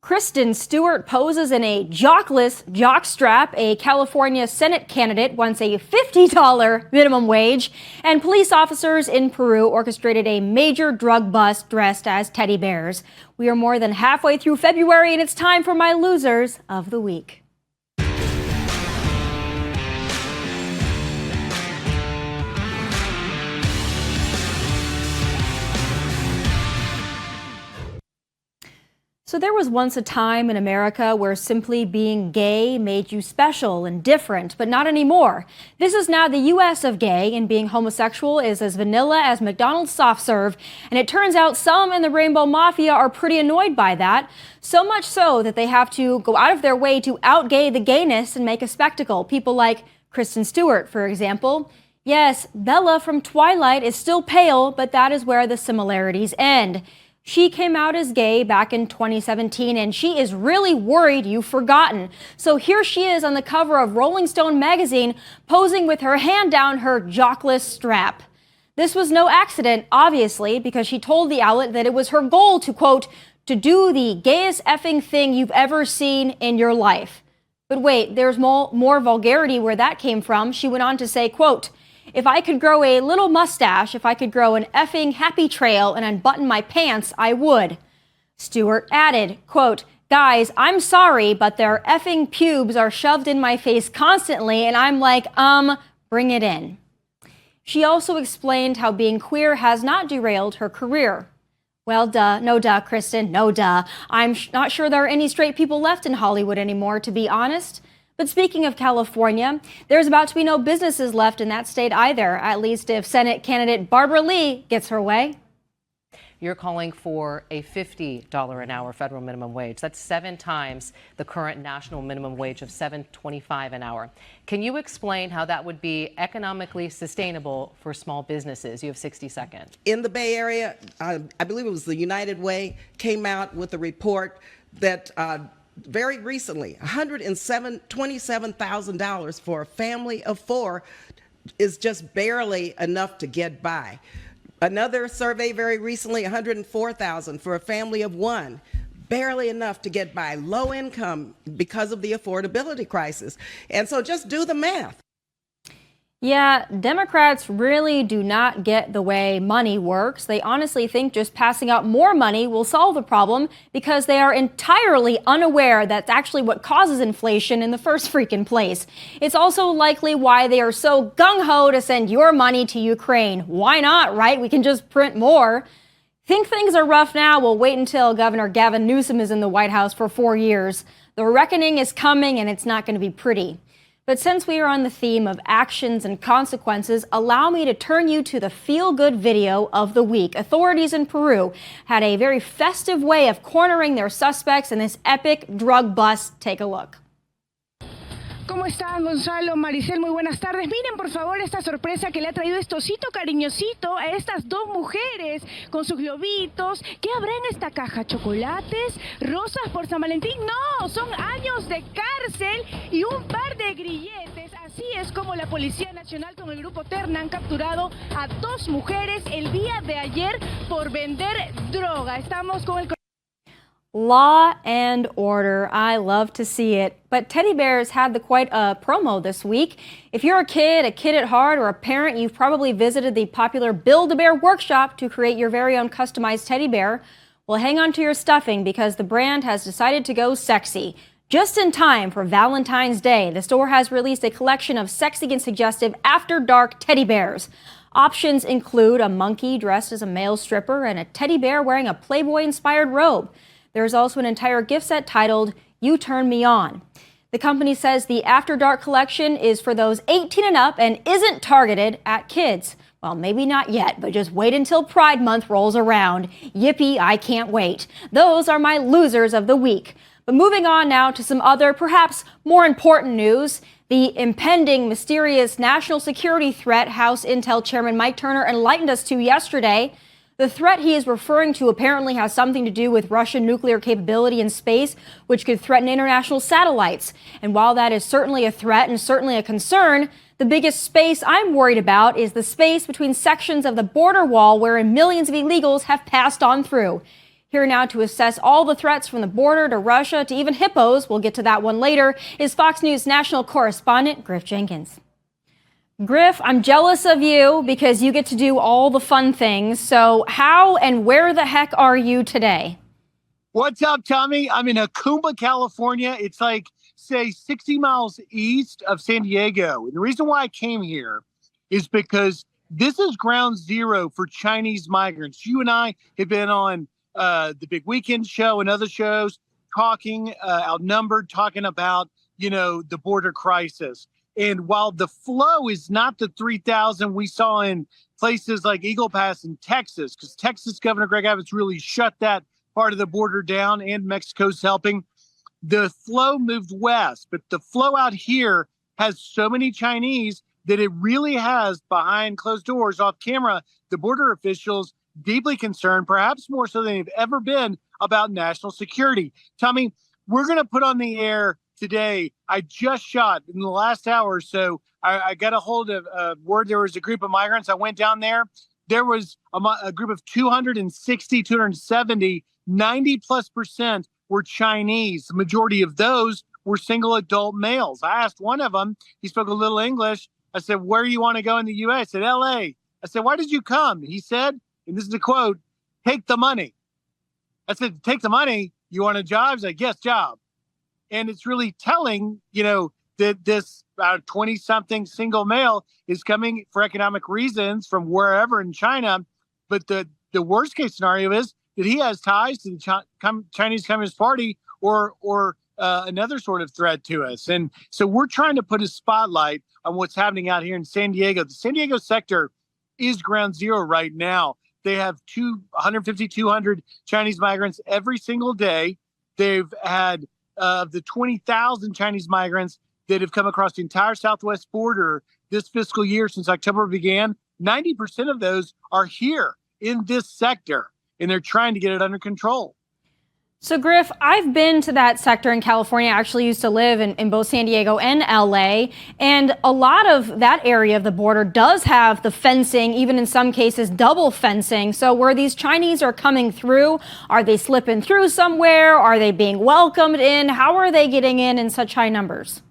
Kristen Stewart poses in a jockless jockstrap. A California Senate candidate wants a $50 minimum wage. And police officers in Peru orchestrated a major drug bust dressed as teddy bears. We are more than halfway through February, and it's time for my losers of the week. So there was once a time in America where simply being gay made you special and different, but not anymore. This is now the U.S. of gay, and being homosexual is as vanilla as McDonald's soft serve. And it turns out some in the Rainbow Mafia are pretty annoyed by that. So much so that they have to go out of their way to out-gay the gayness and make a spectacle. People like Kristen Stewart, for example. Yes, Bella from Twilight is still pale, but that is where the similarities end. She came out as gay back in 2017, and she is really worried you've forgotten. So here she is on the cover of Rolling Stone magazine, posing with her hand down her jockless strap. This was no accident, obviously, because she told the outlet that it was her goal to, quote, to do the gayest effing thing you've ever seen in your life. But wait, there's more vulgarity where that came from. She went on to say, quote, if I could grow a little mustache, if I could grow an effing happy trail and unbutton my pants, I would. Stewart added, quote, guys, I'm sorry, but their effing pubes are shoved in my face constantly, and I'm like, bring it in. She also explained how being queer has not derailed her career. Well, no duh, Kristen, no duh. I'm not sure there are any straight people left in Hollywood anymore, to be honest. But speaking of California, there's about to be no businesses left in that state either, at least if Senate candidate Barbara Lee gets her way. You're calling for a $50 an hour federal minimum wage. That's 7 times the current national minimum wage of $7.25 an hour. Can you explain how that would be economically sustainable for small businesses? You have 60 seconds. In the Bay Area, I believe it was the United Way, came out with a report that very recently, $127,000 for a family of 4 is just barely enough to get by. Another survey very recently, $104,000 for a family of 1, barely enough to get by. Low income because of the affordability crisis. And so just do the math. Yeah, Democrats really do not get the way money works. They honestly think just passing out more money will solve the problem because they are entirely unaware that's actually what causes inflation in the first freaking place. It's also likely why they are so gung-ho to send your money to Ukraine. Why not, right? We can just print more. Think things are rough now? Well, wait until Governor Gavin Newsom is in the White House for 4 years. The reckoning is coming, and it's not going to be pretty. But since we are on the theme of actions and consequences, allow me to turn you to the feel-good video of the week. Authorities in Peru had a very festive way of cornering their suspects in this epic drug bust. Take a look. ¿Cómo están, Gonzalo, Maricel? Muy buenas tardes. Miren, por favor, esta sorpresa que le ha traído este osito cariñosito a estas 2 mujeres con sus globitos. ¿Qué habrá en esta caja? ¿Chocolates? ¿Rosas por San Valentín? No, son años de cárcel y un par de grilletes. Así es como la Policía Nacional con el Grupo Terna han capturado a 2 mujeres el día de ayer por vender droga. Estamos con el... Law and order. I love to see it. But teddy bears had quite a promo this week. If you're a kid at heart, or a parent, you've probably visited the popular Build-A-Bear workshop to create your very own customized teddy bear. Well, hang on to your stuffing because the brand has decided to go sexy. Just in time for Valentine's Day, the store has released a collection of sexy and suggestive after-dark teddy bears. Options include a monkey dressed as a male stripper and a teddy bear wearing a Playboy-inspired robe. There's also an entire gift set titled, You Turn Me On. The company says the After Dark collection is for those 18 and up and isn't targeted at kids. Well, maybe not yet, but just wait until Pride Month rolls around. Yippee, I can't wait. Those are my losers of the week. But moving on now to some other, perhaps more important news. The impending mysterious national security threat House Intel Chairman Mike Turner enlightened us to yesterday. The threat he is referring to apparently has something to do with Russian nuclear capability in space, which could threaten international satellites. And while that is certainly a threat and certainly a concern, the biggest space I'm worried about is the space between sections of the border wall wherein millions of illegals have passed on through. Here now to assess all the threats from the border to Russia to even Hippos, we'll get to that one later, is Fox News national correspondent Griff Jenkins. Griff, I'm jealous of you because you get to do all the fun things. So how and where the heck are you today? What's up, Tommy? I'm in Escobar, California. It's like, say, 60 miles east of San Diego. And the reason why I came here is because this is ground zero for Chinese migrants. You and I have been on the Big Weekend show and other shows talking, outnumbered, talking about, the border crisis. And while the flow is not the 3,000 we saw in places like Eagle Pass in Texas, because Texas Governor Greg Abbott's really shut that part of the border down and Mexico's helping, the flow moved west. But the flow out here has so many Chinese that it really has, behind closed doors, off camera, the border officials deeply concerned, perhaps more so than they've ever been, about national security. Tommy, we're going to put on the air today. I just shot in the last hour or so. I got a hold of word there was a group of migrants. I went down there. There was a group of 260, 270, 90+% were Chinese. The majority of those were single adult males. I asked one of them, he spoke a little English. I said, where do you want to go in the U.S.? I said, L.A. I said, why did you come? He said, and this is a quote, take the money. I said, take the money? You want a job? He's like, yes, job. And it's really telling, that this 20-something single male is coming for economic reasons from wherever in China. But the worst case scenario is that he has ties to the Chinese Communist Party or another sort of threat to us. And so we're trying to put a spotlight on what's happening out here in San Diego. The San Diego sector is ground zero right now. They have 150, 200 Chinese migrants every single day. They've had the 20,000 Chinese migrants that have come across the entire southwest border this fiscal year since October began. 90% of those are here in this sector, and they're trying to get it under control. So, Griff, I've been to that sector in California. I actually used to live in both San Diego and LA. And a lot of that area of the border does have the fencing, even in some cases, double fencing. So where these Chinese are coming through, are they slipping through somewhere? Are they being welcomed in? How are they getting in such high numbers?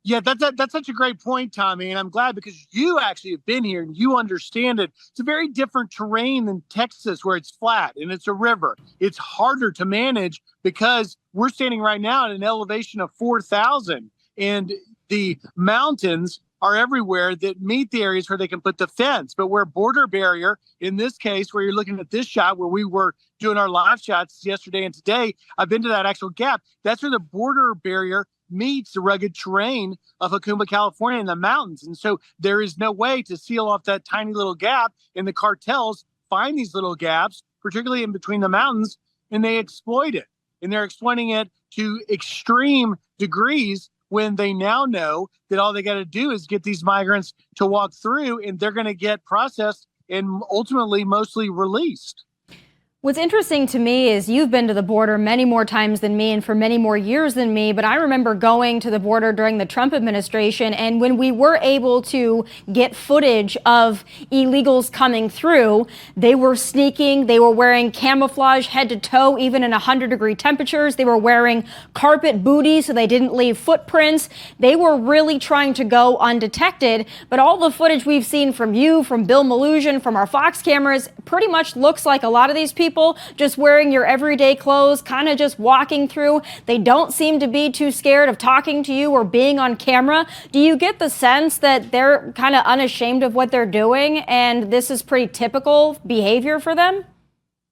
Yeah, that's such a great point, Tommy. And I'm glad because you actually have been here and you understand it. It's a very different terrain than Texas where it's flat and it's a river. It's harder to manage because we're standing right now at an elevation of 4,000 and the mountains are everywhere that meet the areas where they can put the fence. But where border barrier, in this case, where you're looking at this shot where we were doing our live shots yesterday and today, I've been to that actual gap. That's where the border barrier meets the rugged terrain of Escobar, California in the mountains. And so there is no way to seal off that tiny little gap. And the cartels find these little gaps, particularly in between the mountains, and they exploit it. And they're exploiting it to extreme degrees when they now know that all they got to do is get these migrants to walk through and they're going to get processed and ultimately mostly released. What's interesting to me is you've been to the border many more times than me and for many more years than me, but I remember going to the border during the Trump administration, and when we were able to get footage of illegals coming through, they were sneaking, they were wearing camouflage head to toe, even in 100-degree temperatures. They were wearing carpet booties so they didn't leave footprints. They were really trying to go undetected, but all the footage we've seen from you, from Bill Malusian, from our Fox cameras, pretty much looks like a lot of these people just wearing your everyday clothes, kind of just walking through. They don't seem to be too scared of talking to you or being on camera. Do you get the sense that they're kind of unashamed of what they're doing and this is pretty typical behavior for them?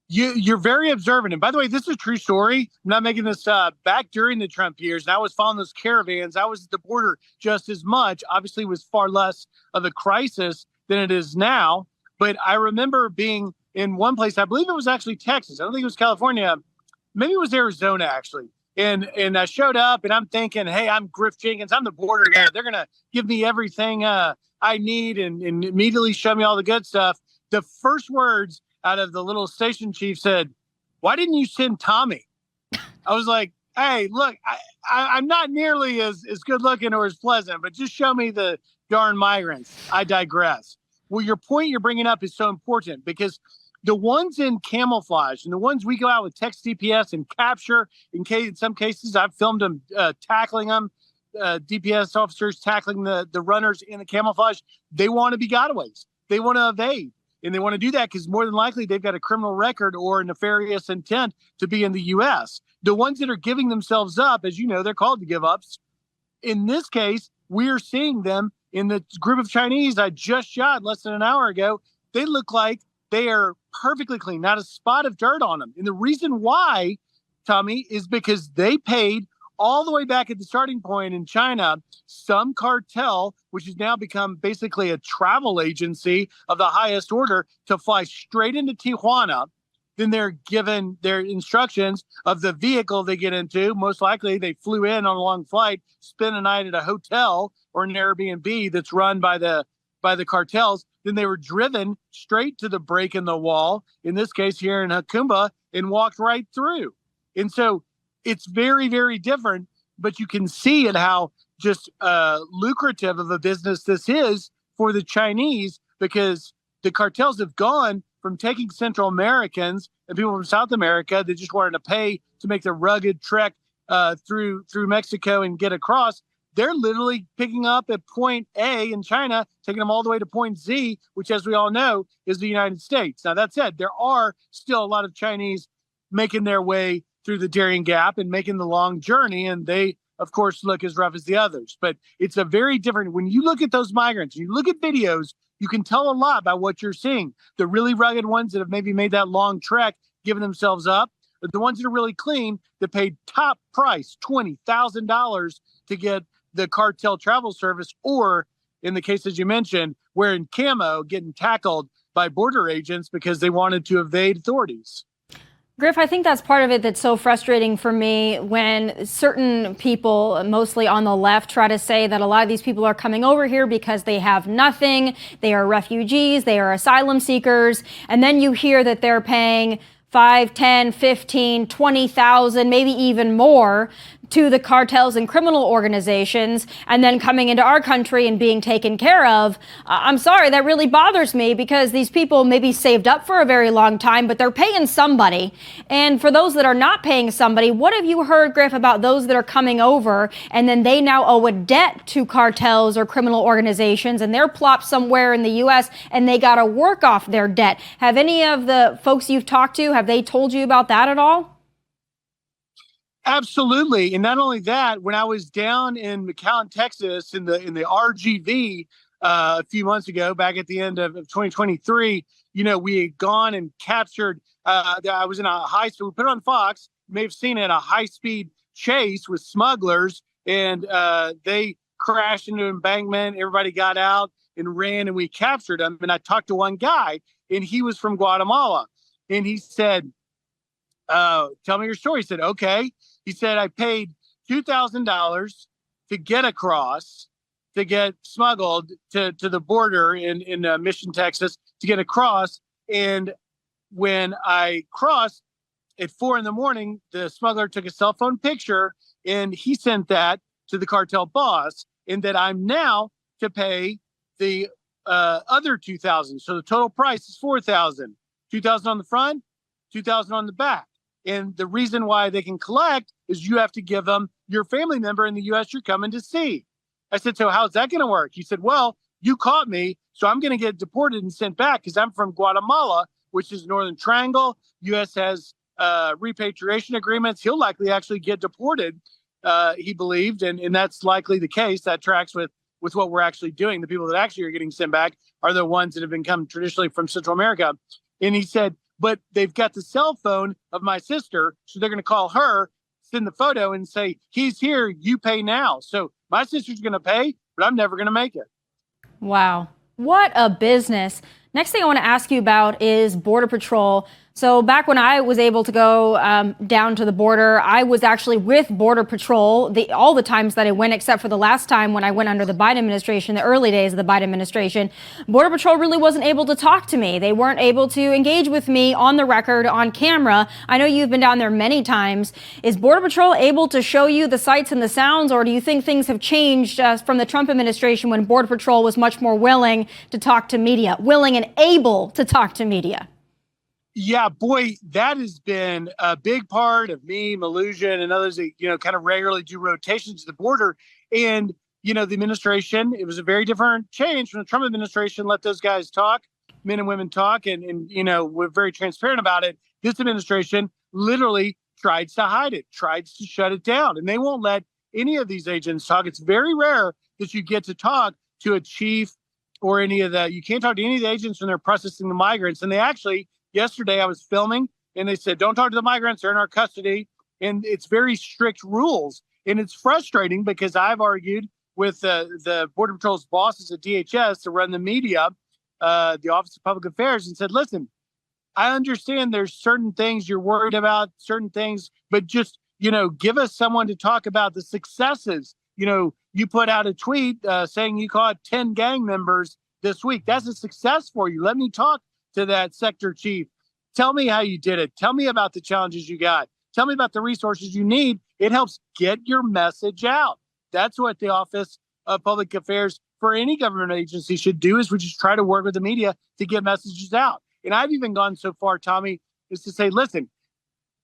You're very observant. And by the way, this is a true story. I'm not making this back during the Trump years. And I was following those caravans. I was at the border just as much. Obviously, it was far less of a crisis than it is now. But I remember being in one place, I believe it was actually Texas. I don't think it was California. Maybe it was Arizona, actually. And I showed up and I'm thinking, hey, I'm Griff Jenkins. I'm the border guy. They're going to give me everything I need and immediately show me all the good stuff. The first words out of the little station chief said, why didn't you send Tommy? I was like, hey, look, I'm not nearly as good looking or as pleasant, but just show me the darn migrants. I digress. Well, your point you're bringing up is so important because The ones in camouflage and the ones we go out with text DPS and capture, in some cases, I've filmed them tackling them, DPS officers tackling the runners in the camouflage. They want to be gotaways. They want to evade. And they want to do that because more than likely they've got a criminal record or nefarious intent to be in the U.S. The ones that are giving themselves up, as you know, they're called to give ups. In this case, we're seeing them in the group of Chinese I just shot less than an hour ago. They look like they are perfectly clean, not a spot of dirt on them. And the reason why, Tommy, is because they paid all the way back at the starting point in China, some cartel, which has now become basically a travel agency of the highest order, to fly straight into Tijuana. Then they're given their instructions of the vehicle they get into. Most likely they flew in on a long flight, spent a night at a hotel or an Airbnb that's run by the cartels. Then they were driven straight to the break in the wall, in this case here in Jacumba, and walked right through. And so it's very, very different, but you can see it how just lucrative of a business this is for the Chinese, because the cartels have gone from taking Central Americans and people from South America that just wanted to pay to make the rugged trek through Mexico and get across. They're literally picking up at point A in China, taking them all the way to point Z, which, as we all know, is the United States. Now, that said, there are still a lot of Chinese making their way through the Darien Gap and making the long journey, and they, of course, look as rough as the others. But it's a very different, when you look at those migrants, you look at videos, you can tell a lot about what you're seeing. The really rugged ones that have maybe made that long trek, giving themselves up, the ones that are really clean, that paid top price, $20,000 to get the cartel travel service, or in the case, as you mentioned, wearing camo, getting tackled by border agents because they wanted to evade authorities. Griff, I think that's part of it that's so frustrating for me when certain people, mostly on the left, try to say that a lot of these people are coming over here because they have nothing. They are refugees. They are asylum seekers. And then you hear that they're paying 5, 10, 15, 20,000, maybe even more to the cartels and criminal organizations, and then coming into our country and being taken care of. I'm sorry, that really bothers me, because these people maybe saved up for a very long time, but they're paying somebody. And for those that are not paying somebody, what have you heard, Griff, about those that are coming over and then they now owe a debt to cartels or criminal organizations, and they're plopped somewhere in the U.S. and they got to work off their debt? Have any of the folks you've talked to, have they told you about that at all? Absolutely. And not only that, when I was down in McAllen, Texas, in the RGV a few months ago, back at the end of 2023, we had gone and captured, I was in a high speed, we put it on Fox, you may have seen it, a high speed chase with smugglers, and they crashed into an embankment. Everybody got out and ran, and we captured them. And I talked to one guy, and he was from Guatemala, and he said, tell me your story. He said, okay. He said, I paid $2,000 to get across, to get smuggled to the border in Mission, Texas, to get across. And when I crossed at 4 a.m, the smuggler took a cell phone picture, and he sent that to the cartel boss, and that I'm now to pay the other $2,000. So the total price is $4,000, $2,000 on the front, $2,000 on the back. And the reason why they can collect is you have to give them your family member in the U.S. you're coming to see. I said, so how's that going to work? He said, well, you caught me, so I'm going to get deported and sent back because I'm from Guatemala, which is Northern Triangle. U.S. has repatriation agreements. He'll likely actually get deported, he believed, and that's likely the case. That tracks with what we're actually doing. The people that actually are getting sent back are the ones that have been come traditionally from Central America. And he said, but they've got the cell phone of my sister, so they're going to call her, send the photo, and say, he's here, you pay now. So my sister's going to pay, but I'm never going to make it. Wow. What a business. Next thing I want to ask you about is Border Patrol. So back when I was able to go down to the border, I was actually with Border Patrol all the times that I went, except for the last time when I went under the Biden administration, the early days of the Biden administration. Border Patrol really wasn't able to talk to me. They weren't able to engage with me on the record, on camera. I know you've been down there many times. Is Border Patrol able to show you the sights and the sounds, or do you think things have changed from the Trump administration when Border Patrol was much more willing to talk to media, willing and able to talk to media? Yeah, boy, that has been a big part of me, Malusian, and others that, kind of regularly do rotations to the border. And, the administration, it was a very different change from the Trump administration, let those guys talk, men and women talk, and we're very transparent about it. This administration literally tried to hide it, tried to shut it down, and they won't let any of these agents talk. It's very rare that you get to talk to a chief or you can't talk to any of the agents when they're processing the migrants. And they actually, yesterday I was filming and they said, don't talk to the migrants. They're in our custody. And it's very strict rules. And it's frustrating because I've argued with the Border Patrol's bosses at DHS to run the media, the Office of Public Affairs, and said, listen, I understand there's certain things you're worried about, certain things, but just, give us someone to talk about the successes. You put out a tweet saying you caught 10 gang members this week. That's a success for you. Let me talk to that sector chief. Tell me how you did it. Tell me about the challenges you got. Tell me about the resources you need. It helps get your message out. That's what the Office of Public Affairs for any government agency should do, is we just try to work with the media to get messages out. And I've even gone so far, Tommy, is to say, listen,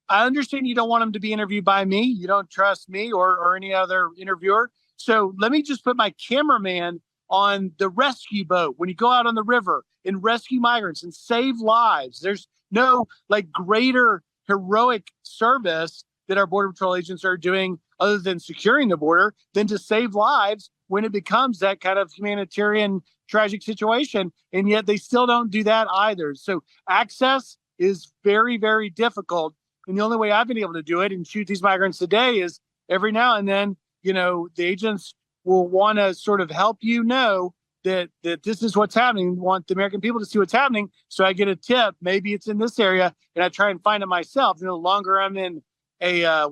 I understand you don't want them to be interviewed by me. You don't trust me or any other interviewer. So let me just put my cameraman on the rescue boat when you go out on the river and rescue migrants and save lives. There's no greater heroic service that our Border Patrol agents are doing other than securing the border than to save lives when it becomes that kind of humanitarian tragic situation. And yet they still don't do that either. So access is very, very difficult. And the only way I've been able to do it and shoot these migrants today is every now and then, the agents will want to sort of help that this is what's happening, want the American people to see what's happening. So I get a tip, maybe it's in this area, and I try and find it myself. The longer I'm in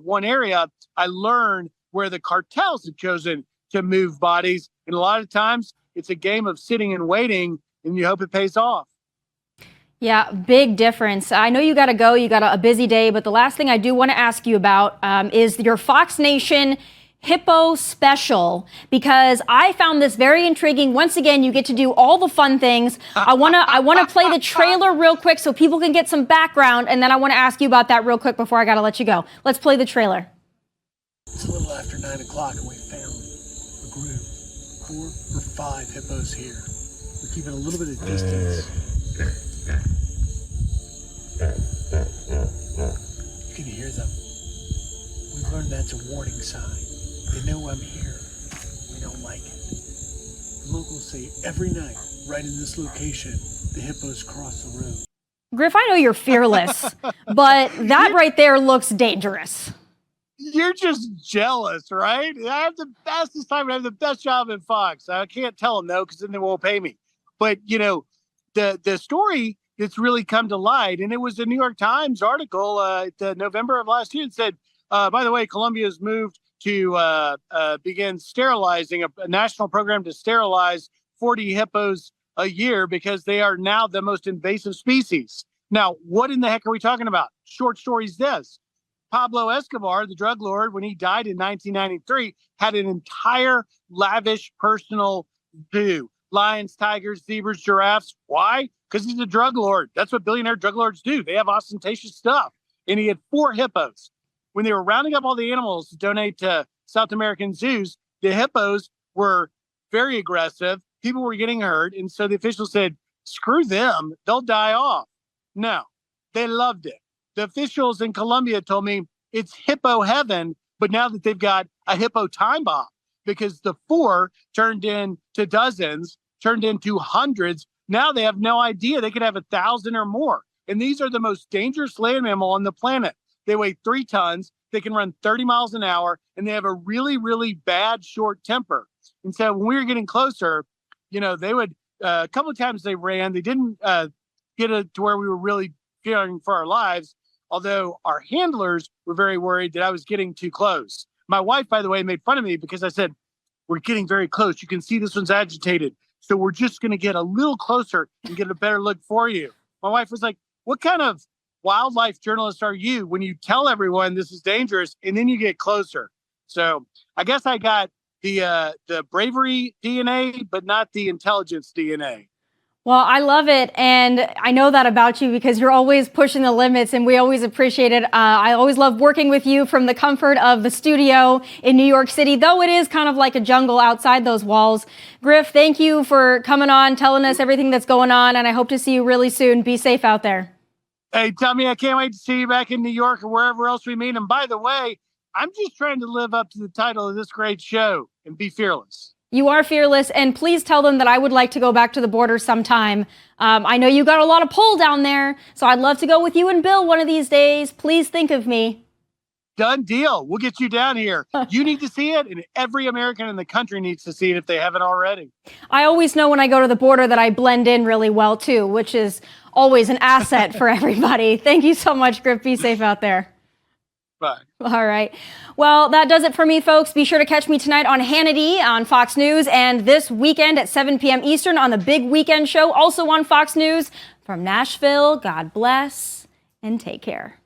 one area, I learn where the cartels have chosen to move bodies. And a lot of times it's a game of sitting and waiting, and you hope it pays off. Yeah, big difference. I know you got to go. You got a busy day. But the last thing I do want to ask you about is your Fox Nation Hippo special, because I found this very intriguing. Once again, you get to do all the fun things. I want to play the trailer real quick so people can get some background, and then I want to ask you about that real quick before I got to let you go. Let's play the trailer. It's a little after 9 o'clock and we found a group, 4 or 5 hippos here. We're keeping a little bit of distance. You can hear them. We've learned that's a warning sign. They know I'm here. We don't like it. The locals say every night, right in this location, the hippos cross the road. Griff, I know you're fearless, but that right there looks dangerous. You're just jealous, right? I have the fastest time. I have the best job in Fox. I can't tell them no, because then they won't pay me. But the story that's really come to light, and it was a New York Times article the November of last year. It said, by the way, Colombia's moved to begin sterilizing a national program to sterilize 40 hippos a year because they are now the most invasive species. Now, what in the heck are we talking about? Short story's this. Pablo Escobar, the drug lord, when he died in 1993, had an entire lavish personal zoo. Lions, tigers, zebras, giraffes. Why? Because he's a drug lord. That's what billionaire drug lords do. They have ostentatious stuff. And he had 4 hippos. When they were rounding up all the animals to donate to South American zoos, the hippos were very aggressive. People were getting hurt. And so the officials said, screw them. They'll die off. No, they loved it. The officials in Colombia told me it's hippo heaven, but now that they've got a hippo time bomb, because the 4 turned into dozens, turned into hundreds. Now they have no idea. They could have 1,000 or more. And these are the most dangerous land mammal on the planet. They weigh 3 tons. They can run 30 miles an hour, and they have a really, really bad short temper. And so when we were getting closer, they would, a couple of times they ran. They didn't get it to where we were really fearing for our lives, although our handlers were very worried that I was getting too close. My wife, by the way, made fun of me because I said, we're getting very close. You can see this one's agitated. So we're just going to get a little closer and get a better look for you. My wife was like, what kind of wildlife journalist are you when you tell everyone this is dangerous and then you get closer? So I guess I got the bravery DNA, but not the intelligence DNA. Well, I love it, and I know that about you because you're always pushing the limits, and we always appreciate it. I always love working with you from the comfort of the studio in New York City, though it is kind of like a jungle outside those walls. Griff, thank you for coming on, telling us everything that's going on, and I hope to see you really soon. Be safe out there. Hey, Tommy, I can't wait to see you back in New York or wherever else we meet. And by the way, I'm just trying to live up to the title of this great show and be fearless. You are fearless, and please tell them that I would like to go back to the border sometime. I know you got a lot of pull down there, so I'd love to go with you and Bill one of these days. Please think of me. Done deal. We'll get you down here. You need to see it, and every American in the country needs to see it if they haven't already. I always know when I go to the border that I blend in really well, too, which is always an asset for everybody. Thank you so much, Griff. Be safe out there. Bye. All right. Well, that does it for me, folks. Be sure to catch me tonight on Hannity on Fox News and this weekend at 7 p.m. Eastern on the Big Weekend Show, also on Fox News. From Nashville, God bless and take care.